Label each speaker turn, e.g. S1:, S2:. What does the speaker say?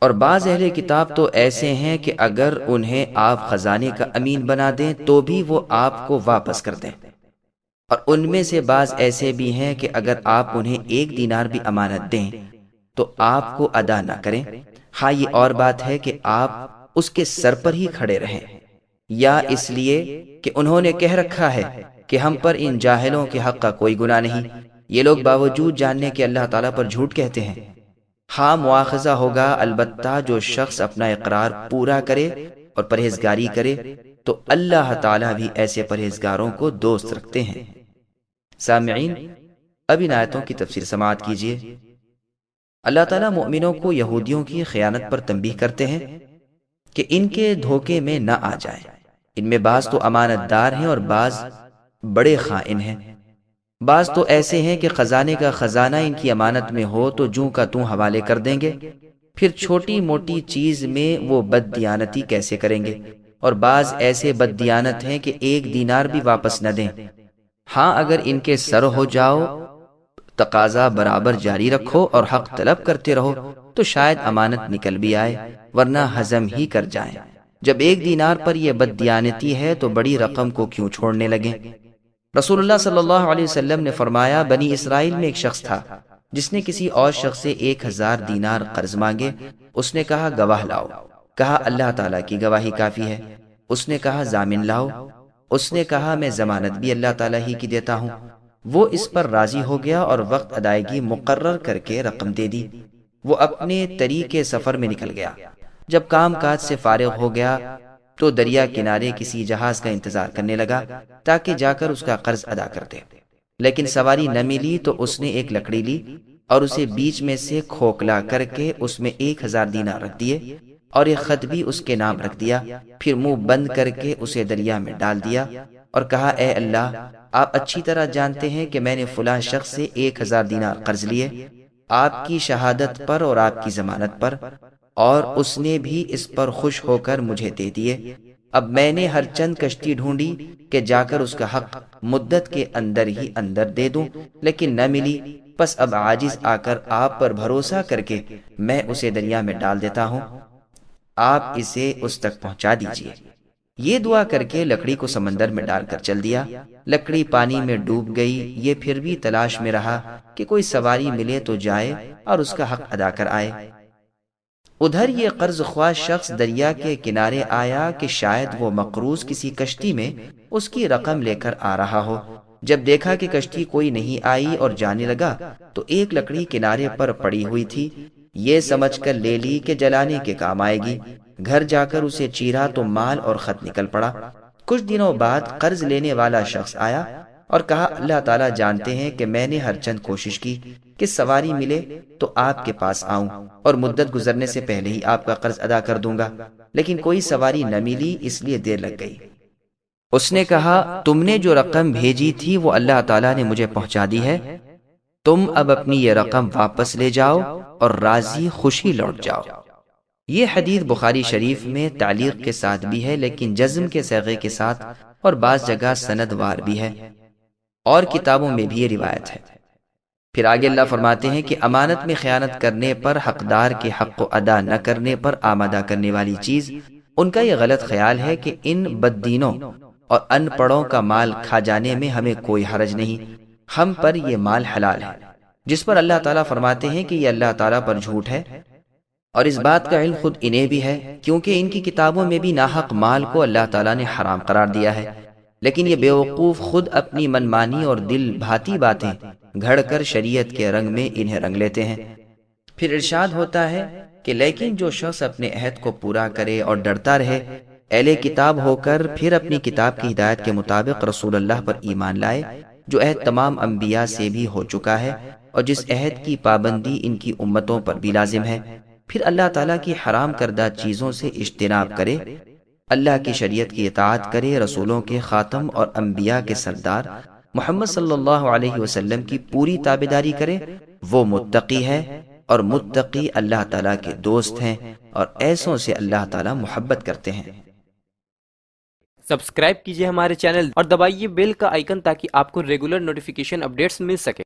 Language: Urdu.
S1: اور بعض اہل کتاب تو ایسے ہیں کہ اگر انہیں آپ خزانے کا امین بنا دیں تو بھی وہ آپ کو واپس کر دیں، اور ان میں سے بعض ایسے بھی ہیں کہ اگر آپ انہیں 1 دینار بھی امانت دیں تو آپ کو ادا نہ کریں۔ ہاں، یہ اور بات ہے کہ آپ اس کے سر پر ہی کھڑے رہیں، یا اس لیے کہ انہوں نے کہہ رکھا ہے کہ ہم پر ان جاہلوں کے حق کا کوئی گناہ نہیں۔ یہ لوگ باوجود جاننے کہ اللہ تعالیٰ پر جھوٹ کہتے ہیں۔ ہاں، مواخذہ ہوگا، البتہ جو شخص اپنا اقرار پورا کرے اور پرہیزگاری کرے تو اللہ تعالیٰ بھی ایسے پرہیزگاروں کو دوست رکھتے ہیں۔ سامعین، اب ان آیتوں کی تفسیر سماعت کیجیے۔ اللہ تعالیٰ مؤمنوں کو یہودیوں کی خیانت پر تنبیہ کرتے ہیں کہ ان کے دھوکے میں نہ آ جائیں۔ ان میں بعض تو امانت دار ہیں اور بعض بڑے خائن ہیں۔ بعض تو ایسے ہیں کہ خزانے کا خزانہ ان کی امانت میں ہو تو جوں کا توں حوالے کر دیں گے، پھر چھوٹی موٹی چیز میں وہ بددیانتی کیسے کریں گے۔ اور بعض ایسے بددیانت ہیں کہ 1 دینار بھی واپس نہ دیں۔ ہاں، اگر ان کے سر ہو جاؤ، تقاضا برابر جاری رکھو اور حق طلب کرتے رہو تو شاید امانت نکل بھی آئے، ورنہ ہضم ہی کر جائیں۔ جب 1 دینار پر یہ بددیانتی ہے تو بڑی رقم کو کیوں چھوڑنے لگیں؟ رسول اللہ صلی اللہ علیہ وسلم نے فرمایا، بنی اسرائیل میں ایک شخص تھا جس نے کسی اور شخص سے 1000 دینار قرض مانگے۔ اس نے کہا، گواہ لاؤ۔ کہا، اللہ تعالیٰ کی گواہی کافی ہے۔ اس نے کہا، ضامن لاؤ۔ اس نے کہا، میں ضمانت بھی اللہ تعالیٰ ہی کی دیتا ہوں۔ وہ اس پر راضی ہو گیا اور وقت ادائیگی مقرر کر کے رقم دے دی۔ وہ اپنے طریقے سفر میں نکل گیا۔ جب کام کاج سے فارغ ہو گیا تو دریا کنارے کسی جہاز کا انتظار کرنے لگا تاکہ جا کر اس کا قرض ادا کر دے، لیکن سواری نہ ملی تو اس نے ایک لکڑی لی اور اسے بیچ میں سے کھوکھلا کر کے اس میں 1000 دینار رکھ دیے اور ایک خط بھی اس کے نام رکھ دیا۔ پھر منہ بند کر کے اسے دریا میں ڈال دیا اور کہا، اے اللہ، آپ اچھی طرح جانتے ہیں کہ میں نے فلاں شخص سے 1000 دینار قرض لیے آپ کی شہادت پر اور آپ کی ضمانت پر، اور اس نے بھی اس پر خوش ہو کر مجھے دے دیے۔ اب میں نے ہر چند کشتی ڈھونڈی کہ جا کر اس کا حق مدت کے اندر ہی اندر دے دوں، لیکن نہ ملی۔ پس اب عاجز آ کر آپ پر بھروسہ کر کے میں اسے دریا میں ڈال دیتا ہوں، آپ اسے اس تک پہنچا دیجیے۔ یہ دعا کر کے لکڑی کو سمندر میں ڈال کر چل دیا۔ لکڑی پانی میں ڈوب گئی۔ یہ پھر بھی تلاش میں رہا کہ کوئی سواری ملے تو جائے اور اس کا حق ادا کر آئے۔ ادھر یہ قرض خواہ شخص دریا کے کنارے آیا کہ شاید وہ مقروض کسی کشتی میں اس کی رقم لے کر آ رہا ہو۔ جب دیکھا کہ کشتی کوئی نہیں آئی اور جانے لگا تو ایک لکڑی کنارے پر پڑی ہوئی تھی، یہ سمجھ کر لے لی کہ جلانے کے کام آئے گی۔ گھر جا کر اسے چیرا تو مال اور خط نکل پڑا۔ کچھ دنوں بعد قرض لینے والا شخص آیا اور کہا، اللہ تعالیٰ جانتے ہیں کہ میں نے ہر چند کوشش کی کہ سواری ملے تو آپ کے پاس آؤں اور مدت گزرنے سے پہلے ہی آپ کا قرض ادا کر دوں گا، لیکن کوئی سواری نہ ملی، اس لیے دیر لگ گئی۔ اس نے کہا، تم نے جو رقم بھیجی تھی وہ اللہ تعالیٰ نے مجھے پہنچا دی ہے، تم اب اپنی یہ رقم واپس لے جاؤ اور راضی خوشی لوٹ جاؤ۔ یہ حدیث بخاری شریف میں تعلیق کے ساتھ بھی ہے، لیکن جزم کے صیغے کے ساتھ اور بعض جگہ سند وار بھی ہے، اور کتابوں میں بھی یہ روایت ہے۔ پھر آگے اللہ فرماتے ہیں کہ امانت میں خیانت کرنے پر، حقدار کے حق کو ادا نہ کرنے پر آمادہ کرنے والی چیز، ان کا یہ غلط خیال ہے کہ ان بددینوں اور ان پڑھوں کا مال کھا جانے میں ہمیں کوئی حرج نہیں، ہم پر یہ مال حلال ہے، جس پر اللہ تعالیٰ فرماتے ہیں کہ یہ اللہ تعالیٰ پر جھوٹ ہے، اور اس بات کا علم خود انہیں بھی ہے، کیونکہ ان کی کتابوں میں بھی ناحق مال کو اللہ تعالیٰ نے حرام قرار دیا ہے، لیکن یہ بیوقوف خود اپنی منمانی اور دل بھاتی باتیں گھڑ کر شریعت کے رنگ میں انہیں رنگ لیتے ہیں۔ پھر ارشاد ہوتا ہے کہ لیکن جو شخص اپنے عہد کو پورا کرے اور ڈرتا رہے، اہل کتاب ہو کر پھر اپنی کتاب کی ہدایت کے مطابق رسول اللہ پر ایمان لائے، جو عہد تمام انبیاء سے بھی ہو چکا ہے اور جس عہد کی پابندی ان کی امتوں پر بھی لازم ہے، پھر اللہ تعالیٰ کی حرام کردہ چیزوں سے اجتناب کرے، اللہ کی شریعت کی اطاعت کرے، رسولوں کے خاتم اور انبیاء کے سردار محمد صلی اللہ علیہ وسلم کی پوری تابعداری کرے، وہ متقی ہے، اور متقی اللہ تعالیٰ کے دوست ہیں، اور ایسوں سے اللہ تعالیٰ محبت کرتے ہیں۔
S2: سبسکرائب کیجئے ہمارے چینل اور دبائیے بیل کا آئیکن تاکہ آپ کو ریگولر نوٹیفیکیشن اپڈیٹس مل سکے۔